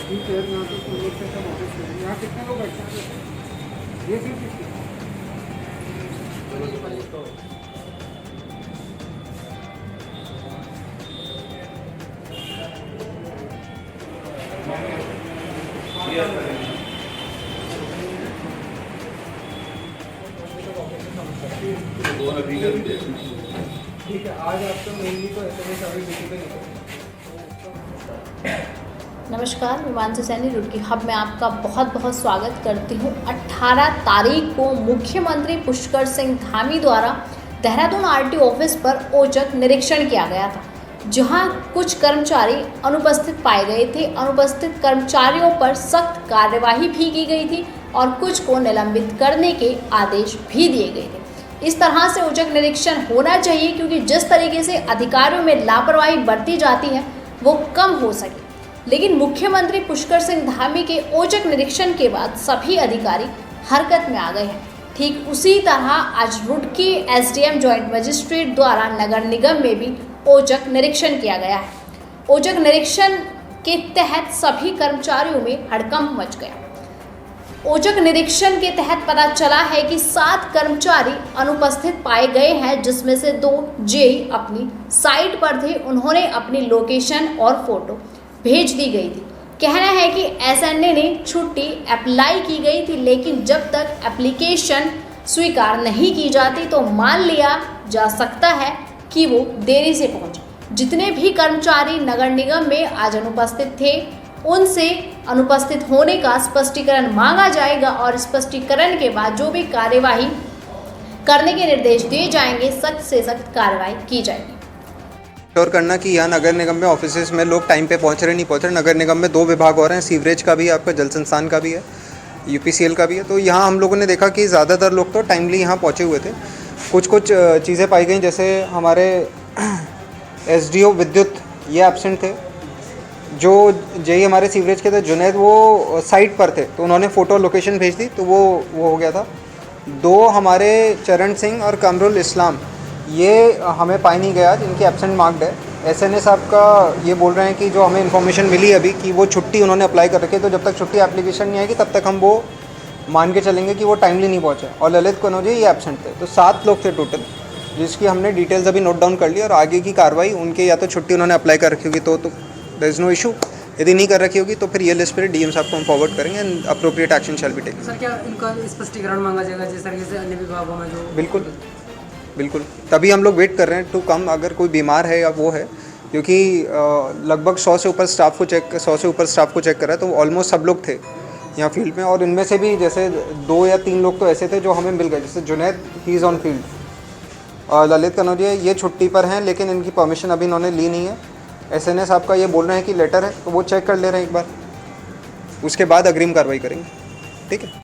ठीक है, यहाँ तो लोग से सब ऑफिस में यहाँ कितने लोग बैठते हैं? ये सिर्फ किसकी? ठीक है, आज आपका मेनली तो SMS अभी ड्यूटी पे निकल। नमस्कार, मैं मानसी सैनी रुड़की हब में आपका बहुत बहुत स्वागत करती हूँ। 18 तारीख को मुख्यमंत्री पुष्कर सिंह धामी द्वारा देहरादून आरटीओ ऑफिस पर औचक निरीक्षण किया गया था, जहां कुछ कर्मचारी अनुपस्थित पाए गए थे। अनुपस्थित कर्मचारियों पर सख्त कार्यवाही भी की गई थी और कुछ को निलंबित करने के आदेश भी दिए गए थे। इस तरह से औचक निरीक्षण होना चाहिए, क्योंकि जिस तरीके से अधिकारियों में लापरवाही बरती जाती है वो कम हो सके। लेकिन मुख्यमंत्री पुष्कर सिंह धामी के औचक निरीक्षण के बाद सभी अधिकारी हरकत में आ गए हैं। ठीक उसी तरह आज रुड़की एसडीएम जॉइंट मजिस्ट्रेट द्वारा नगर निगम में भी औचक निरीक्षण किया गया है। औचक निरीक्षण के तहत सभी कर्मचारियों में हड़कंप मच गया। औचक निरीक्षण के तहत पता चला है कि 7 कर्मचारी अनुपस्थित पाए गए हैं, जिसमें से 2 जेई अपनी साइट पर थे। उन्होंने अपनी लोकेशन और फोटो भेज दी गई थी। कहना है कि एसएनए ने छुट्टी अप्लाई की गई थी, लेकिन जब तक एप्लीकेशन स्वीकार नहीं की जाती तो मान लिया जा सकता है कि वो देरी से पहुंचे। जितने भी कर्मचारी नगर निगम में आज अनुपस्थित थे, उनसे अनुपस्थित होने का स्पष्टीकरण मांगा जाएगा और स्पष्टीकरण के बाद जो भी कार्यवाही करने के निर्देश दिए जाएंगे, सख्त से सख्त कार्रवाई की जाएगी। और करना कि यहाँ नगर निगम में ऑफिसेज में लोग टाइम पे पहुँच रहे नहीं पहुँच रहे। नगर निगम में 2 विभाग और हैं, सीवरेज का भी है, आपका जल संस्थान का भी है, यूपीसीएल का भी है। तो यहाँ हम लोगों ने देखा कि ज़्यादातर लोग तो टाइमली यहाँ पहुँचे हुए थे। कुछ चीज़ें पाई गई, जैसे हमारे एसडीओ विद्युत ये एब्सेंट थे। जो जेई हमारे सीवरेज के थे जुनैद, वो साइट पर थे, तो उन्होंने फ़ोटो लोकेशन भेज दी, तो वो हो गया था। 2 हमारे चरण सिंह और कमरुल इस्लाम, ये हमें पाई नहीं गया, जिनकी एब्सेंट मार्क्ड है। एसएनए साहब का ये बोल रहे हैं कि जो हमें इन्फॉर्मेशन मिली अभी कि वो छुट्टी उन्होंने अप्लाई कर रखी है, तो जब तक छुट्टी एप्लीकेशन नहीं आएगी तब तक हम वो मान के चलेंगे कि वो टाइमली नहीं पहुँचे। और ललित कनौजी ये एब्सेंट थे। तो 7 लोग थे टोटल, जिसकी हमने डिटेल्स अभी नोट डाउन कर ली और आगे की कार्रवाई उनके या तो छुट्टी उन्होंने अप्लाई कर रखी होगी तो देयर इज़ नो इशू। यदि नहीं कर रखी होगी तो फिर ये लिस्ट पर डीएम साहब को हम फॉरवर्ड करेंगे and appropriate action shall be taken. Sir, क्या इनका स्पष्टीकरण मांगा जाएगा जिस तरीके से अन्य विभागों में जो? बिल्कुल, तभी हम लोग वेट कर रहे हैं टू कम। अगर कोई बीमार है या वो है, क्योंकि लगभग 100 से ऊपर स्टाफ को चेक करा है, तो ऑलमोस्ट सब लोग थे यहाँ फील्ड में। और इनमें से भी जैसे 2 या 3 लोग तो ऐसे थे जो हमें मिल गए, जैसे Junaid he is on field और ललित कनौजिया ये छुट्टी पर हैं, लेकिन इनकी परमिशन अभी इन्होंने ली नहीं है। एसएनए साहब का ये बोल रहे हैं कि लेटर है, तो वो चेक कर ले रहे हैं एक बार, उसके बाद अग्रिम कार्रवाई करेंगे। ठीक है।